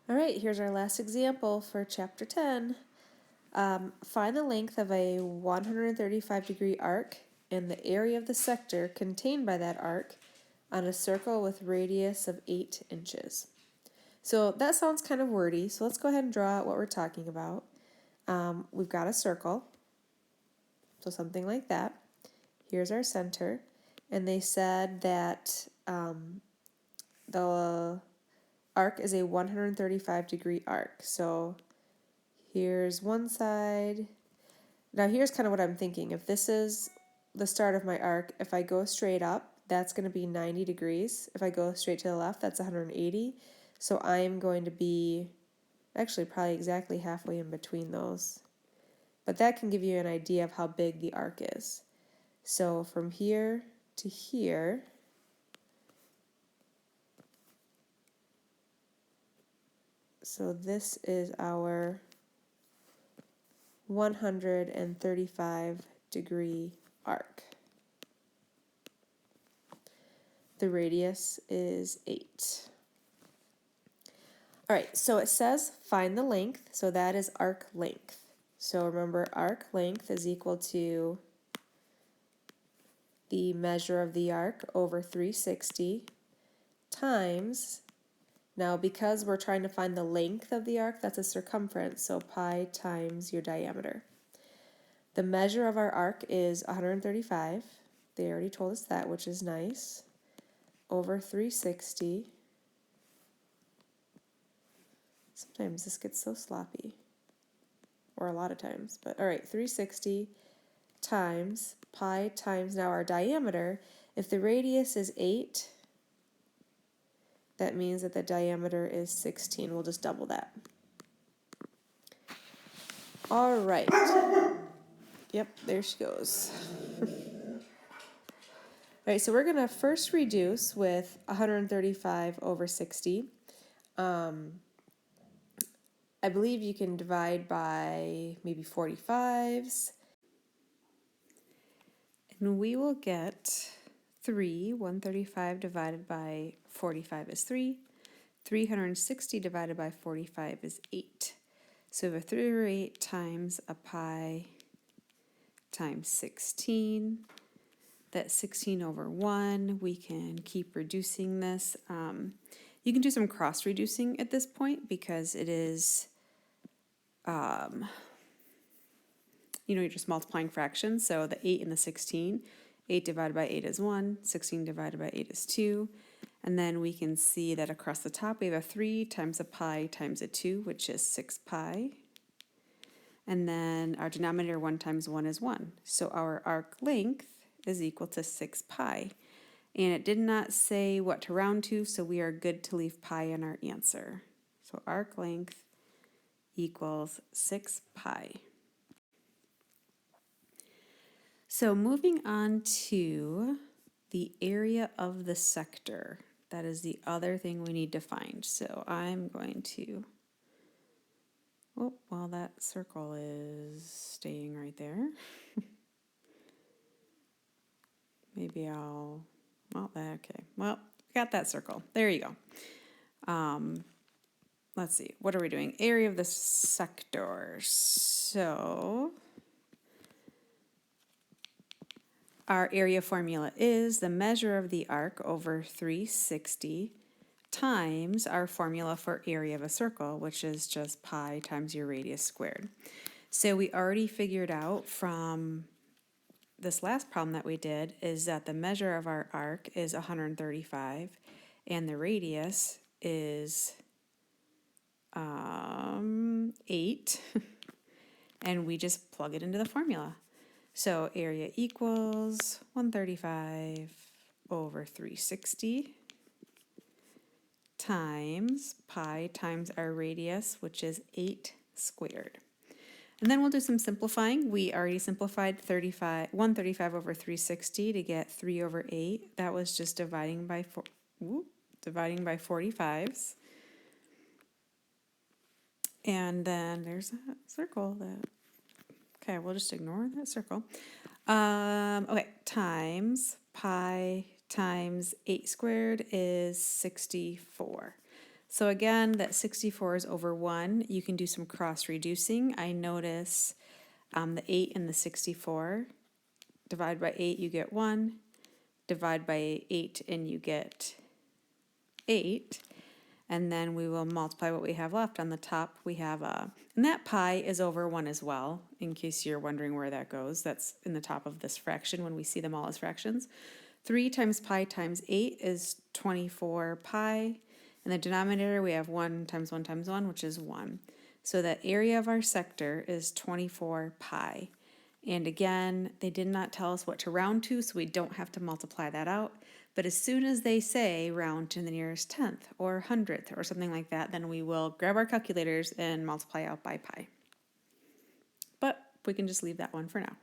All right, here's our last example for chapter 10. Find the length of a 135-degree arc and the area of the sector contained by that arc on a circle with radius of 8 inches. So that sounds kind of wordy, so let's go ahead and draw out what we're talking about. We've got a circle, so something like that. Here's our center, and they said that the arc is a 135-degree arc. So here's one side. Now here's kind of what I'm thinking. If this is the start of my arc, if I go straight up, that's going to be 90 degrees. If I go straight to the left, that's 180. So I'm going to be actually probably exactly halfway in between those. But that can give you an idea of how big the arc is. So from here to here, so this is our 135-degree arc. The radius is 8. All right, so it says find the length, so that is arc length. So remember, arc length is equal to the measure of the arc over 360 times, now because we're trying to find the length of the arc, that's a circumference, so pi times your diameter. The measure of our arc is 135. They already told us that, which is nice. Over 360. Sometimes this gets so sloppy. Or a lot of times. But all right, 360 times pi times now our diameter. If the radius is 8, that means that the diameter is 16. We'll just double that. All right. Yep, there she goes. All right, so we're going to first reduce with 135 over 60. I believe you can divide by maybe 45s. And we will get 3. 135 divided by 45 is 3. 360 divided by 45 is 8. So we have a 3 over 8 times a pi times 16. That's 16 over 1. We can keep reducing this. You can do some cross-reducing at this point because it is, you're just multiplying fractions. So the 8 and the 16, 8 divided by 8 is 1, 16 divided by 8 is 2. And then we can see that across the top we have a 3 times a pi times a 2, which is 6 pi. And then our denominator 1 times 1 is 1. So our arc length is equal to 6 pi. And it did not say what to round to, so we are good to leave pi in our answer. So arc length equals 6 pi. So moving on to the area of the sector. That is the other thing we need to find. So I'm going to, well, that circle is staying right there. Maybe I'll, okay. Well, got that circle. There you go. Let's see. What are we doing? Area of the sector. So our area formula is the measure of the arc over 360 times our formula for area of a circle, which is just pi times your radius squared. So we already figured out from this last problem that we did is that the measure of our arc is 135 and the radius is 8 and we just plug it into the formula. So area equals 135 over 360 times pi times our radius, which is 8 squared. And then we'll do some simplifying. We already simplified 135 over 360 to get 3 over 8. That was just dividing by 45s. And then there's a circle that, okay, we'll just ignore that circle. Okay, times pi times 8 squared is 64. So again, that 64 is over 1. You can do some cross reducing. I notice the 8 and the 64. Divide by 8, you get 1. Divide by 8 and you get 8. And then we will multiply what we have left. On the top we have and that pi is over 1 as well, in case you're wondering where that goes. That's in the top of this fraction when we see them all as fractions. 3 times pi times 8 is 24 pi. In the denominator we have 1 times 1 times 1, which is 1. So the area of our sector is 24 pi. And again, they did not tell us what to round to, so we don't have to multiply that out. But as soon as they say round to the nearest tenth or hundredth or something like that, then we will grab our calculators and multiply out by pi. But we can just leave that one for now.